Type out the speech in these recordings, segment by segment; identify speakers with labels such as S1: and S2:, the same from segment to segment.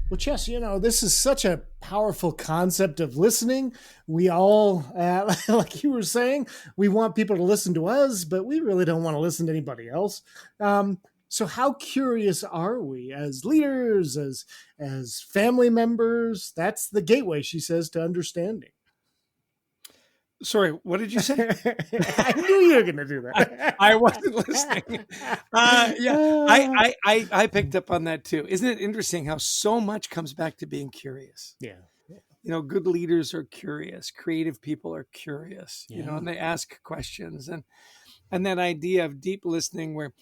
S1: Well, Chess, this is such a powerful concept of listening. We all, like you were saying, we want people to listen to us, but we really don't want to listen to anybody else. So, how curious are we as leaders, as family members? That's the gateway, she says, to understanding.
S2: Sorry, what did you say?
S1: I knew you were going to do
S2: I
S1: that.
S2: wasn't listening. Yeah, I picked up on that too. Isn't it interesting how so much comes back to being curious?
S1: Yeah.
S2: Good leaders are curious, creative people are curious,
S1: Yeah.
S2: and they ask questions, and that idea of deep listening. Where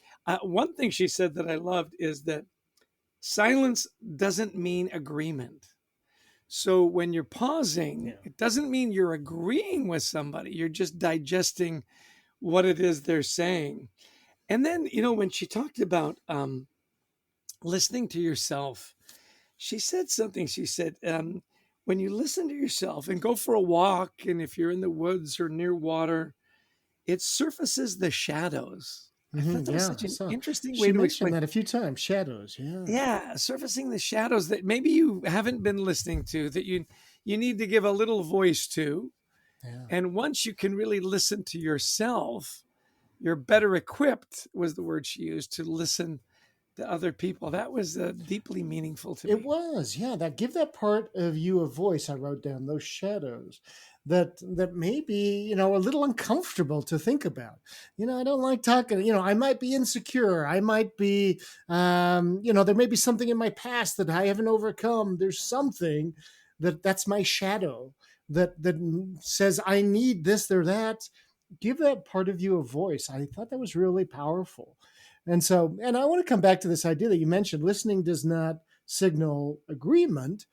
S2: one thing she said that I loved is that silence doesn't mean agreement. So when you're pausing,
S1: Yeah.
S2: it doesn't mean you're agreeing with somebody. You're just digesting what it is they're saying. And then, when she talked about listening to yourself, she said something. She said, when you listen to yourself and go for a walk, and if you're in the woods or near water, it surfaces the shadows. I thought that was
S1: Yeah.
S2: such an
S1: So
S2: interesting
S1: she
S2: way to
S1: mentioned
S2: explain.
S1: that a few times. Shadows. Yeah.
S2: Yeah, surfacing the shadows that maybe you haven't been listening to, that you need to give a little voice to.
S1: Yeah.
S2: And once you can really listen to yourself, you're better equipped, was the word she used, to listen to other people. That was deeply meaningful to
S1: It
S2: me.
S1: was, yeah. That give that part of you a voice. I wrote down those shadows that may be, a little uncomfortable to think about. I don't like talking. I might be insecure. I might be, there may be something in my past that I haven't overcome. There's something that's my shadow that says I need this or that. Give that part of you a voice. I thought that was really powerful. And I want to come back to this idea that you mentioned. Listening does not signal agreement,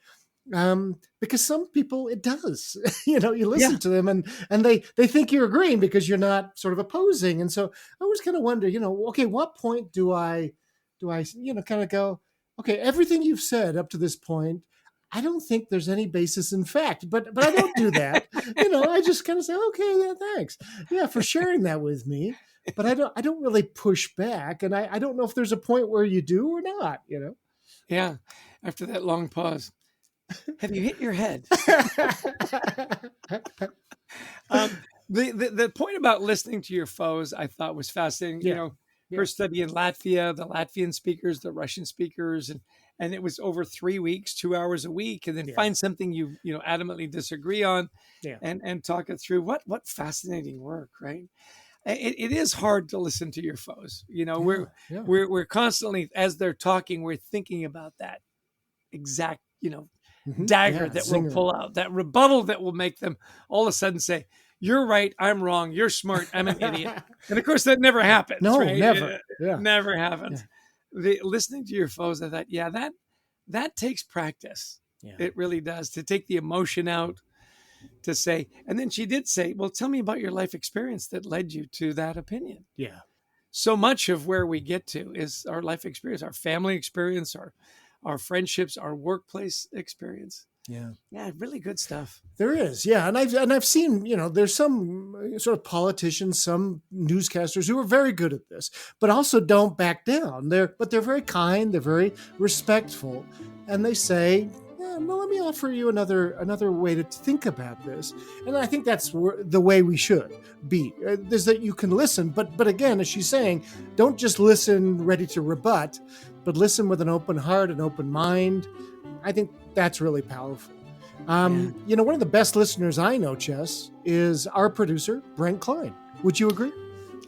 S1: because some people it does. You
S2: Yeah.
S1: listen to them and they think you're agreeing because you're not sort of opposing. And so I always kind of wonder, okay, what point do I kind of go, okay, everything you've said up to this point, I don't think there's any basis in fact, but I don't do that. I just kind of say, okay, yeah, thanks, yeah, for sharing that with me. But I don't really push back, and I don't know if there's a point where you do or not.
S2: Yeah. After that long pause, have you hit your head? Um, the point about listening to your foes, I thought was fascinating.
S1: Yeah,
S2: Her
S1: yeah,
S2: study in Latvia, the Latvian speakers, the Russian speakers, and it was over 3 weeks, 2 hours a week, and then
S1: yeah,
S2: find something you adamantly disagree on,
S1: yeah,
S2: and talk it through. What fascinating work, right? It is hard to listen to your foes.
S1: yeah, yeah.
S2: We're constantly, as they're talking, we're thinking about that exact dagger
S1: Yeah,
S2: that will
S1: zinger.
S2: pull out, that rebuttal that will make them all of a sudden say, "You're right, I'm wrong. You're smart, I'm an idiot." And of course, that never happens,
S1: No,
S2: right?
S1: never.
S2: It
S1: Yeah,
S2: never
S1: yeah,
S2: happens. Listening to your foes, I thought, yeah, that takes practice.
S1: yeah,
S2: It really does, to take the emotion out, to say. And then she did say, "Well, tell me about your life experience that led you to that opinion."
S1: yeah.
S2: So much of where we get to is our life experience, our family experience, our friendships, our workplace experience.
S1: Yeah.
S2: Yeah, really good stuff.
S1: There is, yeah, and I've seen, there's some sort of politicians, some newscasters who are very good at this, but also don't back down. They're very kind, they're very respectful, and they say, yeah, no, let me offer you another way to think about this. And I think that's the way we should be. Is that you can listen, but again, as she's saying, don't just listen ready to rebut, but listen with an open heart, an open mind. I think that's really powerful. One of the best listeners I know, Chess, is our producer, Brent Klein. Would you agree?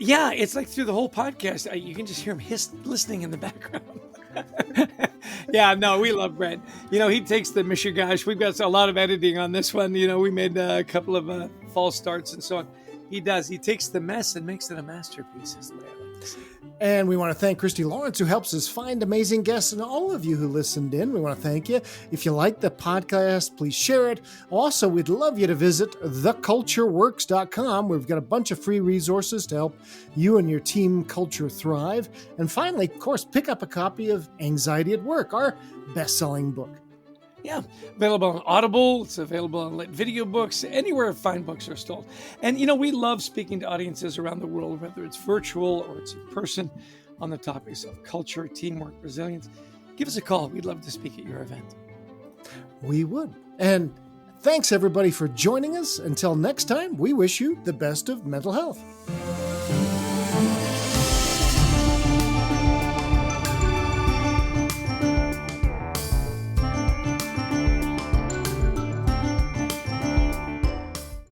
S2: Yeah, it's like through the whole podcast, you can just hear him listening in the background. Yeah, no, we love Brent. He takes the mishigash. We've got a lot of editing on this one. We made a couple of false starts and so on. He does. He takes the mess and makes it a masterpiece, is the way I like to say it.
S1: And we want to thank Christy Lawrence, who helps us find amazing guests, and all of you who listened in. We want to thank you. If you like the podcast, please share it. Also, we'd love you to visit thecultureworks.com. We've got a bunch of free resources to help you and your team culture thrive. And finally, of course, pick up a copy of Anxiety at Work, our best-selling book.
S2: Yeah, available on Audible. It's available on Lit Video Books, anywhere fine books are sold. And, we love speaking to audiences around the world, whether it's virtual or it's in person, on the topics of culture, teamwork, resilience. Give us a call. We'd love to speak at your event.
S1: We would. And thanks everybody for joining us. Until next time, we wish you the best of mental health.